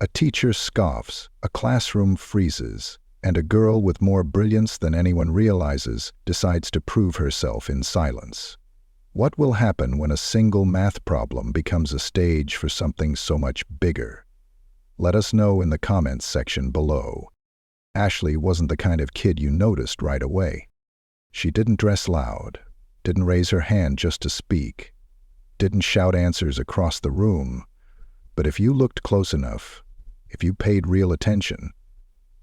A teacher scoffs, a classroom freezes, and a girl with more brilliance than anyone realizes decides to prove herself in silence. What will happen when a single math problem becomes a stage for something so much bigger? Let us know in the comments section below. Ashley wasn't the kind of kid you noticed right away. She didn't dress loud, didn't raise her hand just to speak, didn't shout answers across the room. But if you looked close enough, if you paid real attention,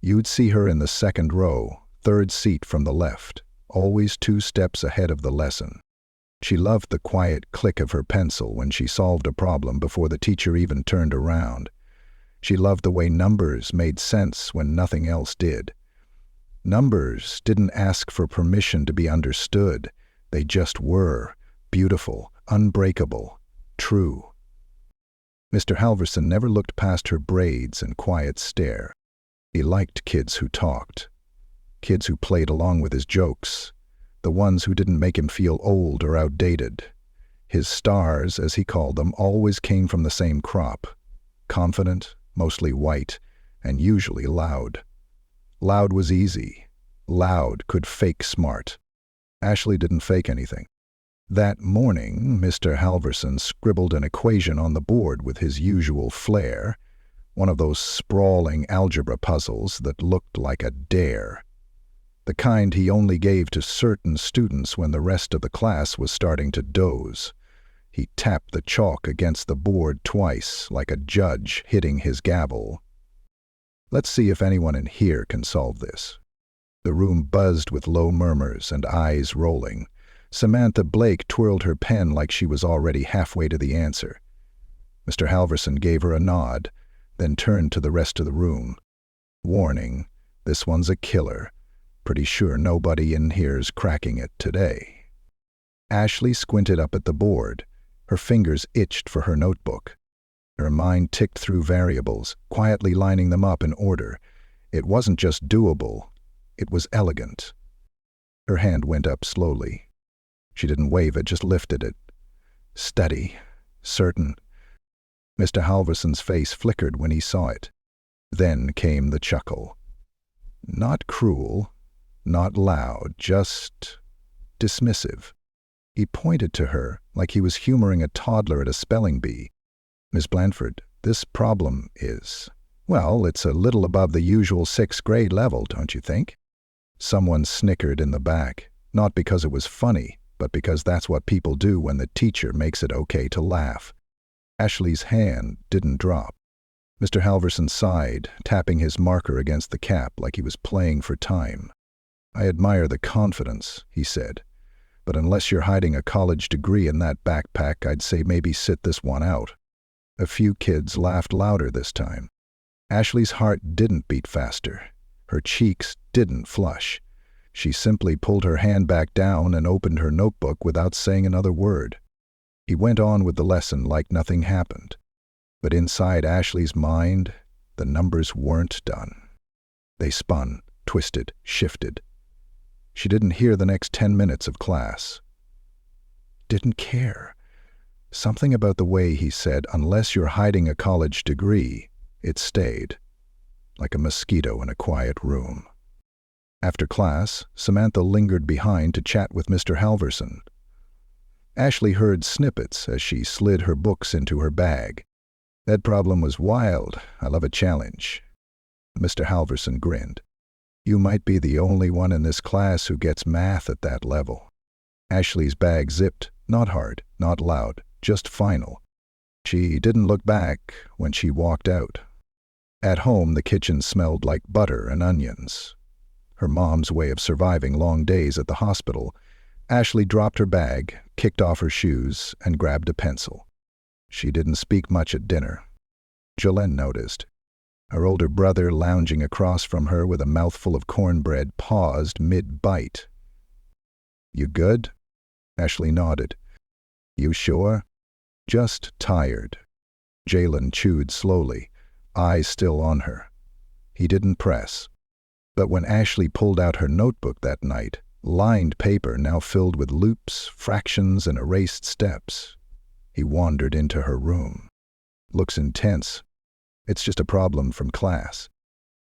you'd see her in the second row, third seat from the left, always 2 steps ahead of the lesson. She loved the quiet click of her pencil when she solved a problem before the teacher even turned around. She loved the way numbers made sense when nothing else did. Numbers didn't ask for permission to be understood. They just were, beautiful, unbreakable, true. Mr. Halverson never looked past her braids and quiet stare. He liked kids who talked, kids who played along with his jokes, the ones who didn't make him feel old or outdated. His stars, as he called them, always came from the same crop, confident, mostly white, and usually loud. Loud was easy. Loud could fake smart. Ashley didn't fake anything. That morning, Mr. Halverson scribbled an equation on the board with his usual flair, one of those sprawling algebra puzzles that looked like a dare. The kind he only gave to certain students when the rest of the class was starting to doze. He tapped the chalk against the board twice, like a judge hitting his gavel. Let's see if anyone in here can solve this. The room buzzed with low murmurs and eyes rolling. Samantha Blake twirled her pen like she was already halfway to the answer. Mr. Halverson gave her a nod, then turned to the rest of the room. Warning, this one's a killer. Pretty sure nobody in here's cracking it today. Ashley squinted up at the board. Her fingers itched for her notebook. Her mind ticked through variables, quietly lining them up in order. It wasn't just doable, it was elegant. Her hand went up slowly. She didn't wave it, just lifted it. Steady, certain. Mr. Halverson's face flickered when he saw it. Then came the chuckle. Not cruel, not loud, just dismissive. He pointed to her like he was humoring a toddler at a spelling bee. Miss Blandford, this problem is, well, it's a little above the usual 6th grade level, don't you think? Someone snickered in the back, not because it was funny, but because that's what people do when the teacher makes it okay to laugh. Ashley's hand didn't drop. Mr. Halverson sighed, tapping his marker against the cap like he was playing for time. I admire the confidence, he said, but unless you're hiding a college degree in that backpack, I'd say maybe sit this one out. A few kids laughed louder this time. Ashley's heart didn't beat faster. Her cheeks didn't flush. She simply pulled her hand back down and opened her notebook without saying another word. He went on with the lesson like nothing happened. But inside Ashley's mind, the numbers weren't done. They spun, twisted, shifted. She didn't hear the next 10 minutes of class. Didn't care. Something about the way he said, unless you're hiding a college degree, it stayed, like a mosquito in a quiet room. After class, Samantha lingered behind to chat with Mr. Halverson. Ashley heard snippets as she slid her books into her bag. That problem was wild. I love a challenge. Mr. Halverson grinned. You might be the only one in this class who gets math at that level. Ashley's bag zipped, not hard, not loud, just final. She didn't look back when she walked out. At home, the kitchen smelled like butter and onions. Her mom's way of surviving long days at the hospital. Ashley dropped her bag, kicked off her shoes, and grabbed a pencil. She didn't speak much at dinner. Jolene noticed. Her older brother, lounging across from her with a mouthful of cornbread, paused mid-bite. You good? Ashley nodded. You sure? Just tired. Jalen chewed slowly, eyes still on her. He didn't press. But when Ashley pulled out her notebook that night, lined paper now filled with loops, fractions, and erased steps, he wandered into her room. Looks intense. It's just a problem from class.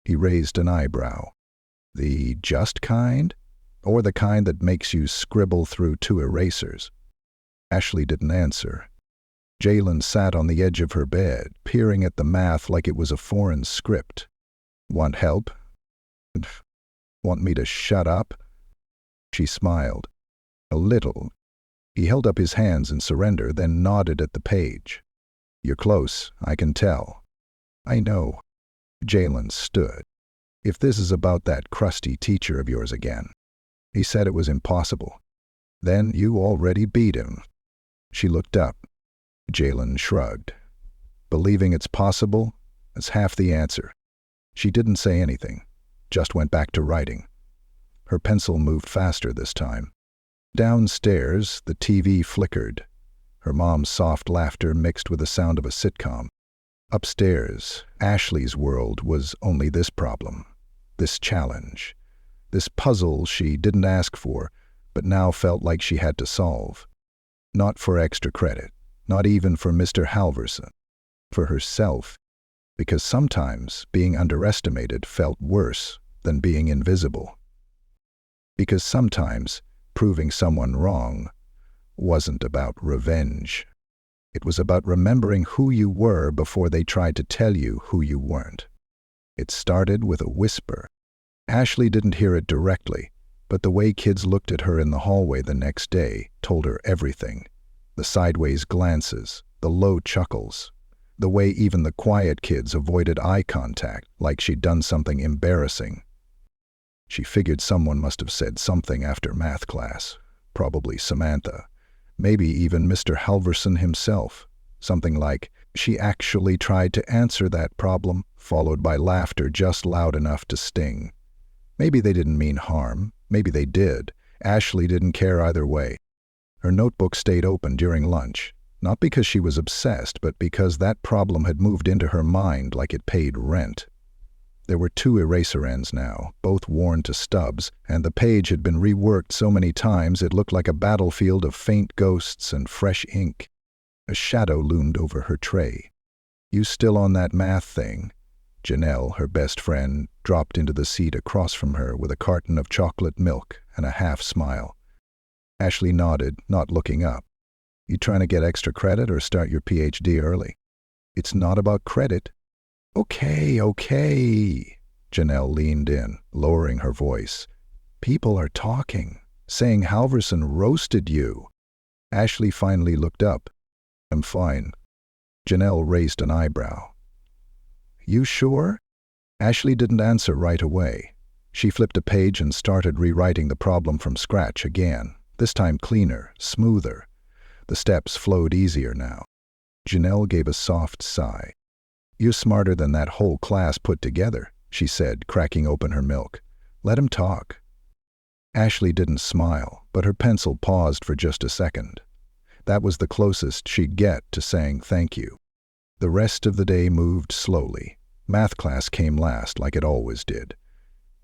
He raised an eyebrow. The just kind? Or the kind that makes you scribble through 2 erasers? Ashley didn't answer. Jalen sat on the edge of her bed, peering at the math like it was a foreign script. Want help? Want me to shut up? She smiled. A little. He held up his hands in surrender, then nodded at the page. You're close, I can tell. I know. Jalen stood. If this is about that crusty teacher of yours again. He said it was impossible. Then you already beat him. She looked up. Jalen shrugged. Believing it's possible is half the answer. She didn't say anything, just went back to writing. Her pencil moved faster this time. Downstairs, the TV flickered. Her mom's soft laughter mixed with the sound of a sitcom. Upstairs, Ashley's world was only this problem, this challenge, this puzzle she didn't ask for, but now felt like she had to solve. Not for extra credit, not even for Mr. Halverson, for herself, because sometimes being underestimated felt worse than being invisible. Because sometimes proving someone wrong wasn't about revenge. It was about remembering who you were before they tried to tell you who you weren't. It started with a whisper. Ashley didn't hear it directly, but the way kids looked at her in the hallway the next day told her everything. The sideways glances, the low chuckles, the way even the quiet kids avoided eye contact like she'd done something embarrassing. She figured someone must have said something after math class, probably Samantha, maybe even Mr. Halverson himself, something like, she actually tried to answer that problem, followed by laughter just loud enough to sting. Maybe they didn't mean harm, maybe they did. Ashley didn't care either way. Her notebook stayed open during lunch, not because she was obsessed, but because that problem had moved into her mind like it paid rent. There were 2 eraser ends now, both worn to stubs, and the page had been reworked so many times it looked like a battlefield of faint ghosts and fresh ink. A shadow loomed over her tray. You still on that math thing? Janelle, her best friend, dropped into the seat across from her with a carton of chocolate milk and a half smile. Ashley nodded, not looking up. You trying to get extra credit or start your PhD early? It's not about credit. Okay. Janelle leaned in, lowering her voice. People are talking, saying Halverson roasted you. Ashley finally looked up. I'm fine. Janelle raised an eyebrow. You sure? Ashley didn't answer right away. She flipped a page and started rewriting the problem from scratch again, this time cleaner, smoother. The steps flowed easier now. Janelle gave a soft sigh. You're smarter than that whole class put together, she said, cracking open her milk. Let him talk. Ashley didn't smile, but her pencil paused for just a second. That was the closest she'd get to saying thank you. The rest of the day moved slowly. Math class came last, like it always did.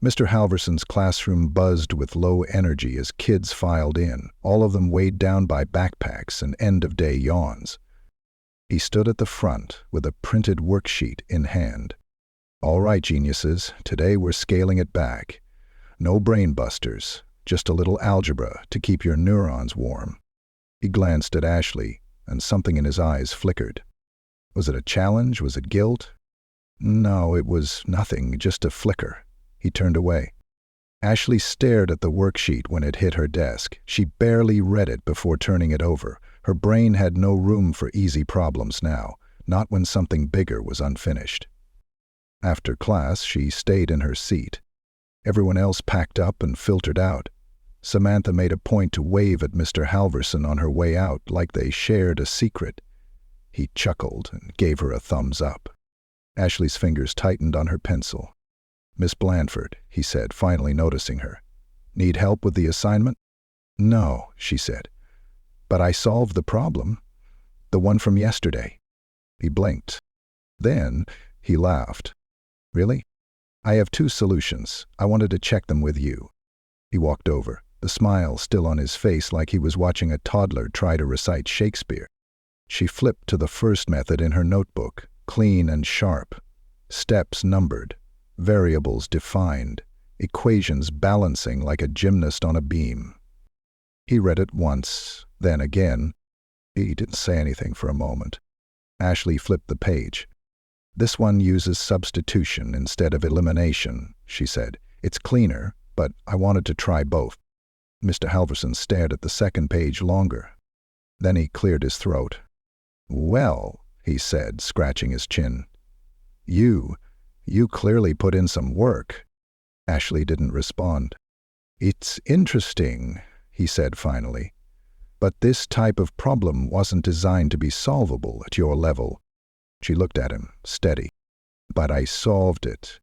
Mr. Halverson's classroom buzzed with low energy as kids filed in, all of them weighed down by backpacks and end-of-day yawns. He stood at the front with a printed worksheet in hand. All right, geniuses, today we're scaling it back. No brain busters, just a little algebra to keep your neurons warm. He glanced at Ashley, and something in his eyes flickered. Was it a challenge? Was it guilt? No, it was nothing, just a flicker. He turned away. Ashley stared at the worksheet when it hit her desk. She barely read it before turning it over. Her brain had no room for easy problems now, not when something bigger was unfinished. After class, she stayed in her seat. Everyone else packed up and filtered out. Samantha made a point to wave at Mr. Halverson on her way out like they shared a secret. He chuckled and gave her a thumbs up. Ashley's fingers tightened on her pencil. Miss Blandford, he said, finally noticing her. Need help with the assignment? No, she said. But I solved the problem. The one from yesterday. He blinked. Then he laughed. Really? I have 2 solutions. I wanted to check them with you. He walked over, the smile still on his face like he was watching a toddler try to recite Shakespeare. She flipped to the first method in her notebook, clean and sharp, steps numbered, variables defined, equations balancing like a gymnast on a beam. He read it once, then again. He didn't say anything for a moment. Ashley flipped the page. "This one uses substitution instead of elimination," she said. "It's cleaner, but I wanted to try both." Mr. Halverson stared at the second page longer. Then he cleared his throat. "Well," he said, scratching his chin. You clearly put in some work." Ashley didn't respond. "It's interesting," he said finally. "But this type of problem wasn't designed to be solvable at your level." She looked at him, steady. "But I solved it."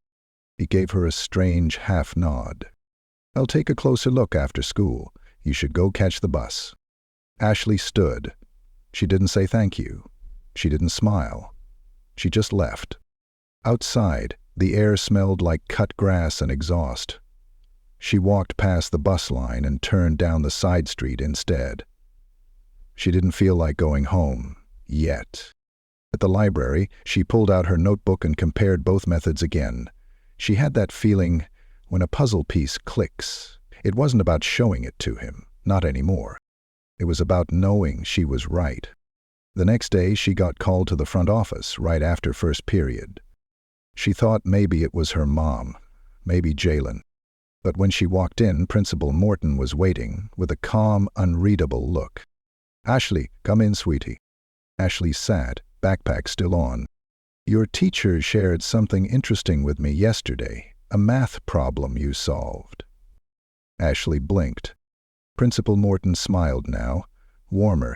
He gave her a strange half-nod. "I'll take a closer look after school. You should go catch the bus." Ashley stood. She didn't say thank you. She didn't smile. She just left. Outside, the air smelled like cut grass and exhaust. She walked past the bus line and turned down the side street instead. She didn't feel like going home, yet. At the library, she pulled out her notebook and compared both methods again. She had that feeling when a puzzle piece clicks. It wasn't about showing it to him, not anymore. It was about knowing she was right. The next day, she got called to the front office right after first period. She thought maybe it was her mom, maybe Jalen. But when she walked in, Principal Morton was waiting with a calm, unreadable look. "Ashley, come in, sweetie." Ashley sat, backpack still on. "Your teacher shared something interesting with me yesterday, a math problem you solved." Ashley blinked. Principal Morton smiled now, warmer.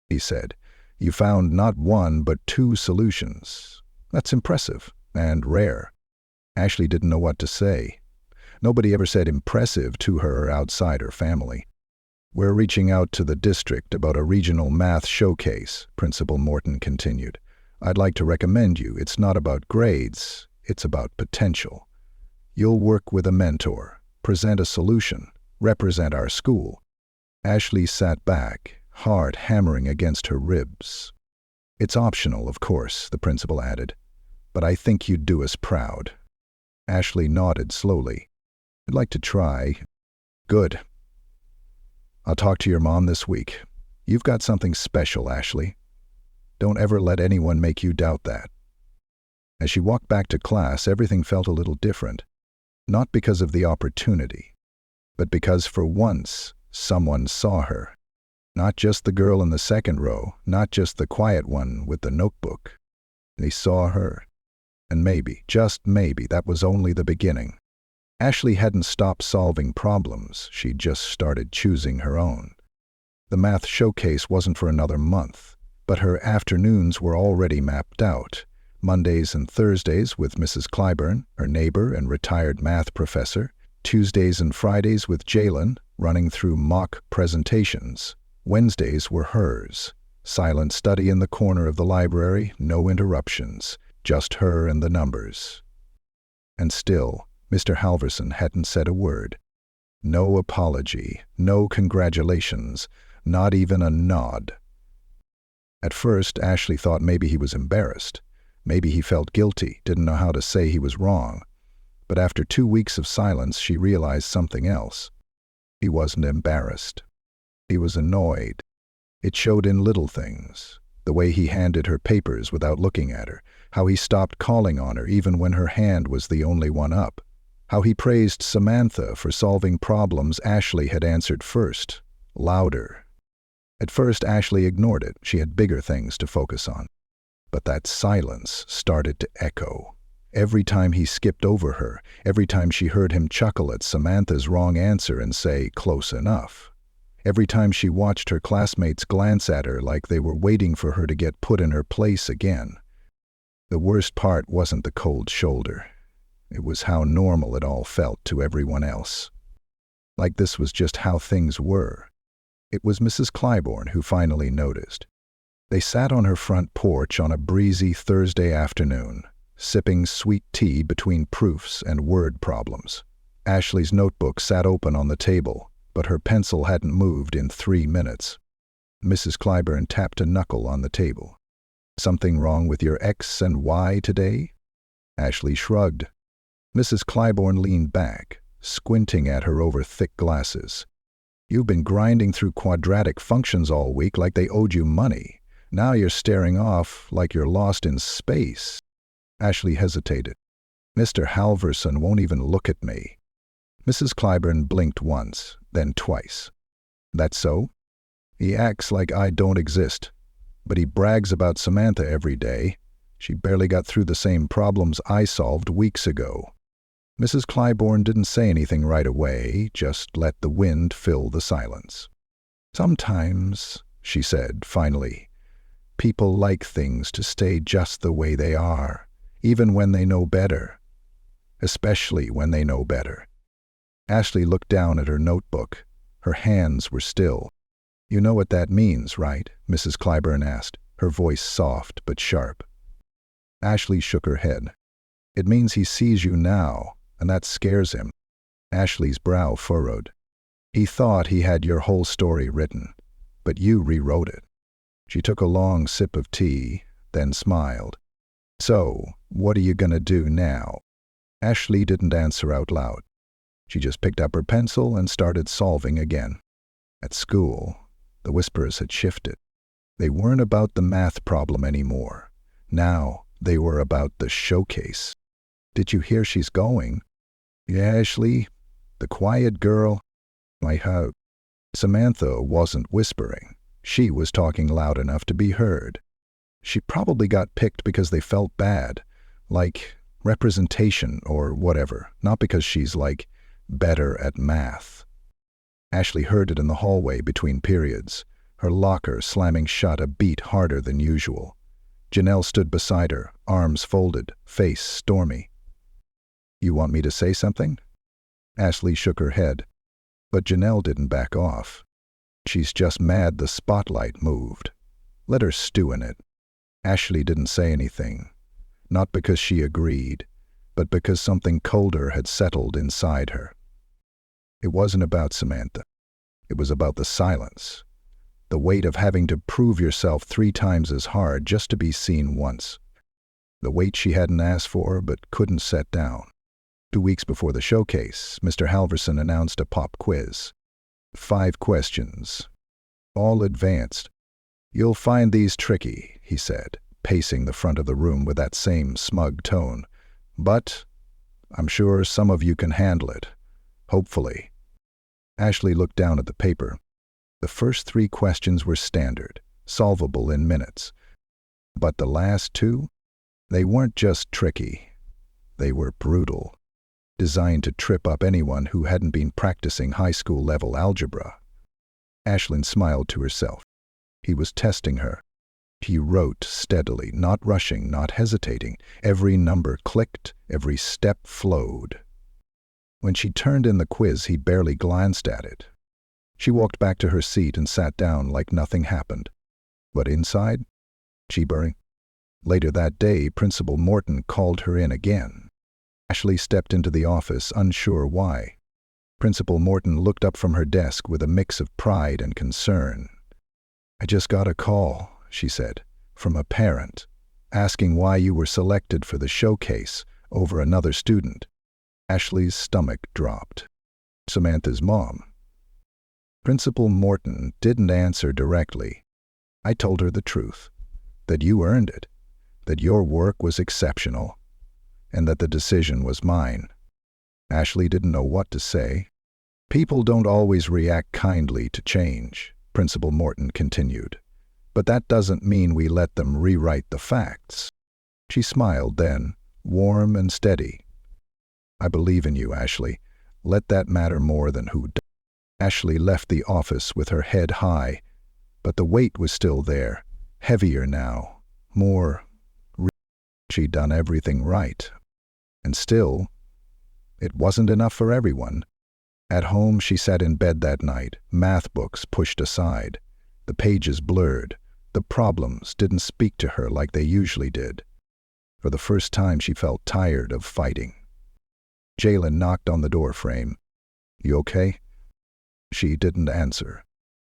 He said, "You found not one but 2 solutions. That's impressive and rare." Ashley didn't know what to say. Nobody ever said impressive to her outside her family. "We're reaching out to the district about a regional math showcase," Principal Morton continued. "I'd like to recommend you. It's not about grades, it's about potential. You'll work with a mentor, present a solution, represent our school." Ashley sat back, heart hammering against her ribs. "It's optional, of course," the principal added, "but I think you'd do us proud." Ashley nodded slowly. "I'd like to try." "Good. I'll talk to your mom this week. You've got something special, Ashley. Don't ever let anyone make you doubt that." As she walked back to class, everything felt a little different. Not because of the opportunity, but because for once, someone saw her. Not just the girl in the second row, not just the quiet one with the notebook. They saw her. And maybe, just maybe, that was only the beginning. Ashley hadn't stopped solving problems, she'd just started choosing her own. The math showcase wasn't for another month, but her afternoons were already mapped out. Mondays and Thursdays with Mrs. Clyburn, her neighbor and retired math professor. Tuesdays and Fridays with Jalen, running through mock presentations. Wednesdays were hers. Silent study in the corner of the library, no interruptions, just her and the numbers. And still, Mr. Halverson hadn't said a word. No apology, no congratulations, not even a nod. At first, Ashley thought maybe he was embarrassed. Maybe he felt guilty, didn't know how to say he was wrong. But after 2 weeks of silence, she realized something else. He wasn't embarrassed. He was annoyed. It showed in little things. The way he handed her papers without looking at her. How he stopped calling on her even when her hand was the only one up. How he praised Samantha for solving problems Ashley had answered first, louder. At first, Ashley ignored it. She had bigger things to focus on. But that silence started to echo. Every time he skipped over her, every time she heard him chuckle at Samantha's wrong answer and say, "Close enough." Every time she watched her classmates glance at her like they were waiting for her to get put in her place again. The worst part wasn't the cold shoulder. It was how normal it all felt to everyone else. Like this was just how things were. It was Mrs. Clyburn who finally noticed. They sat on her front porch on a breezy Thursday afternoon, sipping sweet tea between proofs and word problems. Ashley's notebook sat open on the table, but her pencil hadn't moved in 3 minutes. Mrs. Clyburn tapped a knuckle on the table. "Something wrong with your X and Y today?" Ashley shrugged. Mrs. Claiborne leaned back, squinting at her over thick glasses. You've been grinding through quadratic functions all week like they owed you money. Now you're staring off like you're lost in space. Ashley hesitated. Mr. Halverson won't even look at me. Mrs. Claiborne blinked once, then twice. That's so? He acts like I don't exist, but he brags about Samantha every day. She barely got through the same problems I solved weeks ago. Mrs. Claiborne didn't say anything right away, just let the wind fill the silence. Sometimes, she said, finally, people like things to stay just the way they are, even when they know better. Especially when they know better. Ashley looked down at her notebook. Her hands were still. You know what that means, right? Mrs. Claiborne asked, her voice soft but sharp. Ashley shook her head. It means he sees you now, and that scares him. Ashley's brow furrowed. He thought he had your whole story written, but you rewrote it. She took a long sip of tea, then smiled. So, what are you gonna do now? Ashley didn't answer out loud. She just picked up her pencil and started solving again. At school, the whispers had shifted. They weren't about the math problem anymore. Now, they were about the showcase. Did you hear she's going? Yeah, Ashley, the quiet girl. I hope. Samantha wasn't whispering. She was talking loud enough to be heard. She probably got picked because they felt bad, like representation or whatever, not because she's like better at math. Ashley heard it in the hallway between periods, her locker slamming shut a beat harder than usual. Janelle stood beside her, arms folded, face stormy. You want me to say something? Ashley shook her head, but Janelle didn't back off. She's just mad the spotlight moved. Let her stew in it. Ashley didn't say anything, not because she agreed, but because something colder had settled inside her. It wasn't about Samantha. It was about the silence, the weight of having to prove yourself 3 times as hard just to be seen once. The weight she hadn't asked for but couldn't set down. 2 weeks before the showcase, Mr. Halverson announced a pop quiz. 5 questions, all advanced. You'll find these tricky, he said, pacing the front of the room with that same smug tone. But I'm sure some of you can handle it. Hopefully. Ashley looked down at the paper. The first 3 questions were standard, solvable in minutes. But the last 2? They weren't just tricky. They were brutal, designed to trip up anyone who hadn't been practicing high school-level algebra. Ashlyn smiled to herself. He was testing her. He wrote steadily, not rushing, not hesitating. Every number clicked, every step flowed. When she turned in the quiz, he barely glanced at it. She walked back to her seat and sat down like nothing happened. But inside? Cheebury. Later that day, Principal Morton called her in again. Ashley stepped into the office, unsure why. Principal Morton looked up from her desk with a mix of pride and concern. I just got a call, she said, from a parent, asking why you were selected for the showcase over another student. Ashley's stomach dropped. Samantha's mom. Principal Morton didn't answer directly. I told her the truth, that you earned it, that your work was exceptional, and that the decision was mine. Ashley didn't know what to say. People don't always react kindly to change, Principal Morton continued, but that doesn't mean we let them rewrite the facts. She smiled then, warm and steady. I believe in you, Ashley. Let that matter more than who does. Ashley left the office with her head high, but the weight was still there, heavier now, more real. She'd done everything right. And still, it wasn't enough for everyone. At home, she sat in bed that night, math books pushed aside, the pages blurred. The problems didn't speak to her like they usually did. For the first time, she felt tired of fighting. Jalen knocked on the door frame. You okay? She didn't answer.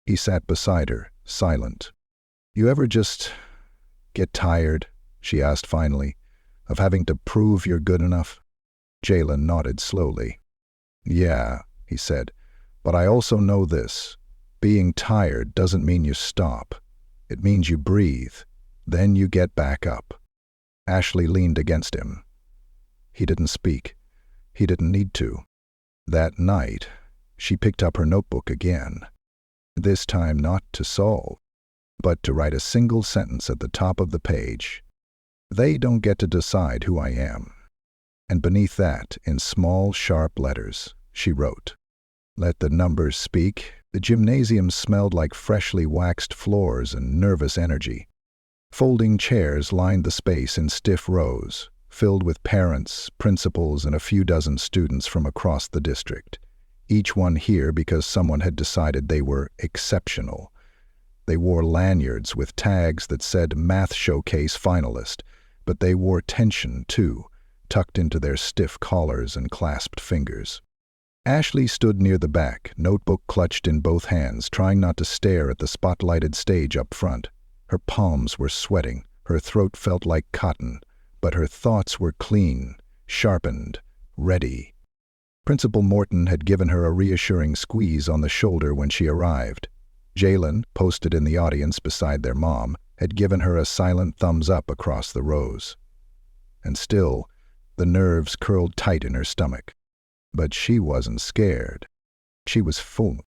He sat beside her, silent. You ever just get tired? She asked finally, Of having to prove you're good enough? Jalen nodded slowly. Yeah, he said, but I also know this. Being tired doesn't mean you stop. It means you breathe. Then you get back up. Ashley leaned against him. He didn't speak. He didn't need to. That night, she picked up her notebook again. This time not to solve, but to write a single sentence at the top of the page. They don't get to decide who I am. And beneath that, in small, sharp letters, she wrote, "Let the numbers speak." The gymnasium smelled like freshly waxed floors and nervous energy. Folding chairs lined the space in stiff rows, filled with parents, principals, and a few dozen students from across the district. Each one here because someone had decided they were exceptional. They wore lanyards with tags that said Math Showcase Finalist, but they wore tension, too, tucked into their stiff collars and clasped fingers. Ashley stood near the back, notebook clutched in both hands, trying not to stare at the spotlighted stage up front. Her palms were sweating, her throat felt like cotton, but her thoughts were clean, sharpened, ready. Principal Morton had given her a reassuring squeeze on the shoulder when she arrived. Jalen, posted in the audience beside their mom, had given her a silent thumbs up across the rows. And still, the nerves curled tight in her stomach. But she wasn't scared. She was full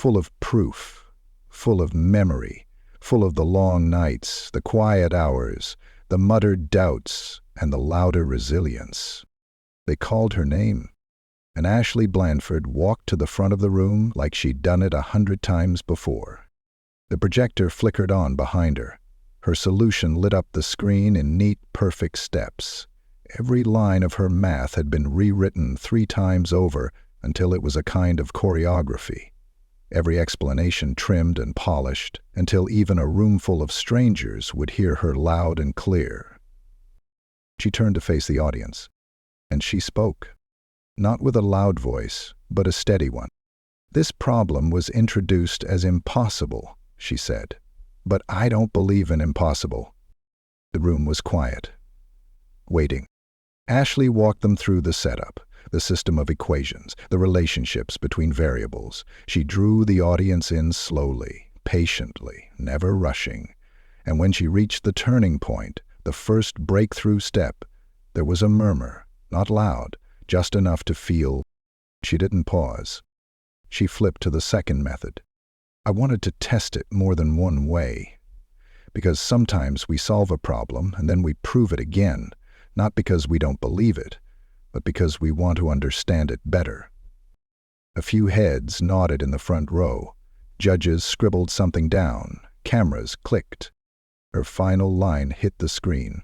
of proof, full of memory, full of the long nights, the quiet hours, the muttered doubts, and the louder resilience. They called her name, and Ashley Blandford walked to the front of the room like she'd done it 100 times before. The projector flickered on behind her. Her solution lit up the screen in neat, perfect steps. Every line of her math had been rewritten 3 times over until it was a kind of choreography. Every explanation trimmed and polished until even a roomful of strangers would hear her loud and clear. She turned to face the audience, and she spoke. Not with a loud voice, but a steady one. "This problem was introduced as impossible," she said. "But I don't believe in impossible." The room was quiet, waiting. Ashley walked them through the setup, the system of equations, the relationships between variables. She drew the audience in slowly, patiently, never rushing. And when she reached the turning point, the first breakthrough step, there was a murmur, not loud, just enough to feel. She didn't pause. She flipped to the second method. "I wanted to test it more than one way. Because sometimes we solve a problem and then we prove it again, not because we don't believe it, but because we want to understand it better." A few heads nodded in the front row. Judges scribbled something down. Cameras clicked. Her final line hit the screen.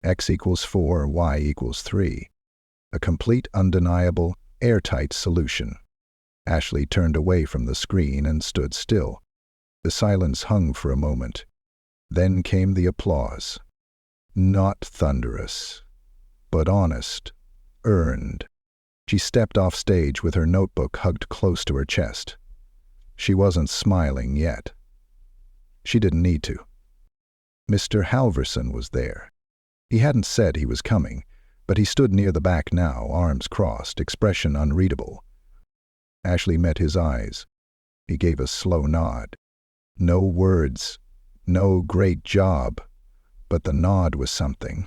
X equals 4, Y equals 3. A complete, undeniable, airtight solution. Ashley turned away from the screen and stood still. The silence hung for a moment. Then came the applause. Not thunderous, but honest, earned. She stepped off stage with her notebook hugged close to her chest. She wasn't smiling yet. She didn't need to. Mr. Halverson was there. He hadn't said he was coming, but he stood near the back now, arms crossed, expression unreadable. Ashley met his eyes. He gave a slow nod. No words, no great job, but the nod was something.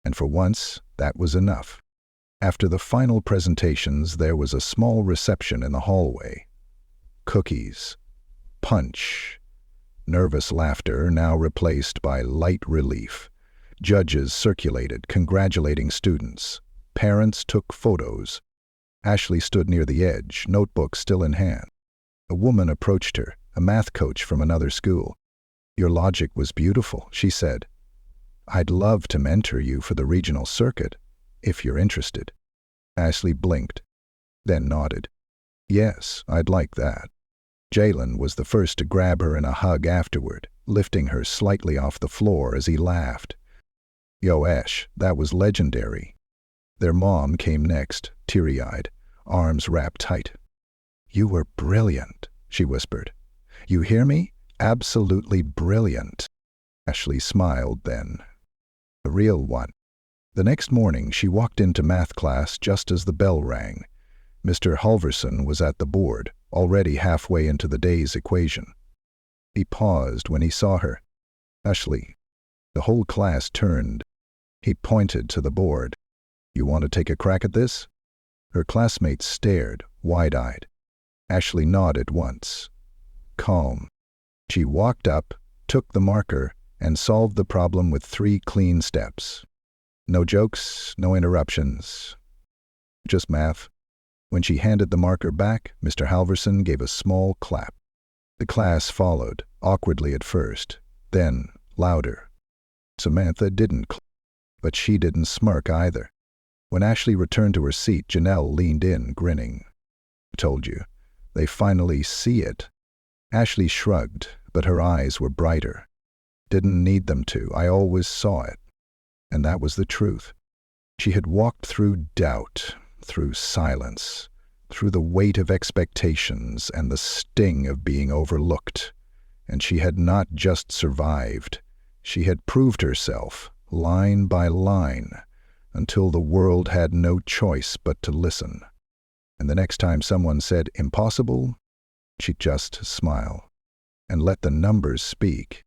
And for once, that was enough. After the final presentations, there was a small reception in the hallway. Cookies, punch, nervous laughter now replaced by light relief. Judges circulated, congratulating students. Parents took photos. Ashley stood near the edge, notebook still in hand. A woman approached her, a math coach from another school. "Your logic was beautiful," she said. "I'd love to mentor you for the regional circuit, if you're interested." Ashley blinked, then nodded. "Yes, I'd like that." Jalen was the first to grab her in a hug afterward, lifting her slightly off the floor as he laughed. "Yo, Ash, that was legendary." Their mom came next, teary-eyed, arms wrapped tight. "You were brilliant," she whispered. "You hear me? Absolutely brilliant." Ashley smiled then. "The real one." The next morning she walked into math class just as the bell rang. Mr. Halverson was at the board, already halfway into the day's equation. He paused when he saw her. "Ashley." The whole class turned. He pointed to the board. "You want to take a crack at this?" Her classmates stared, wide-eyed. Ashley nodded once. Calm. She walked up, took the marker, and solved the problem with 3 clean steps. No jokes, no interruptions. Just math. When she handed the marker back, Mr. Halverson gave a small clap. The class followed, awkwardly at first, then louder. Samantha didn't clap, but she didn't smirk either. When Ashley returned to her seat, Janelle leaned in, grinning. "Told you. They finally see it." Ashley shrugged, but her eyes were brighter. "Didn't need them to. I always saw it." And that was the truth. She had walked through doubt, through silence, through the weight of expectations and the sting of being overlooked. And she had not just survived. She had proved herself, line by line, until the world had no choice but to listen. And the next time someone said impossible, she'd just smile and let the numbers speak.